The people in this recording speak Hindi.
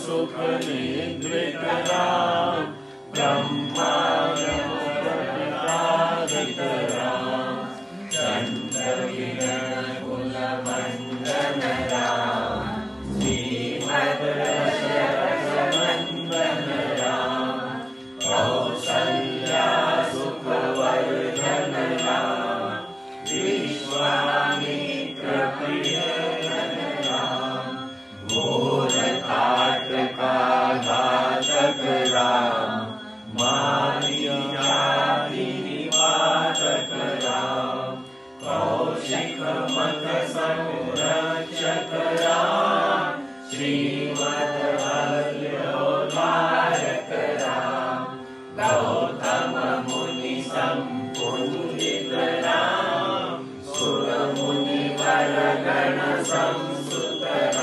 सुख निद्रित राम, ब्रह्मादिक राम, चंद्र किरण कुल मंडन राम, श्रीमद रसनंदन राम, कौसल्या सुखवर्धन राम, विश्वामित्र प्रिय राम, घोर काट का घातक राम, मारियादि निपातक राम, कौशिक मत संरक्षक राम, श्रीमद अल्योद्धारक राम, गौतम मुनि संपूजित राम, सुर मुनि वर गण संसुत राम।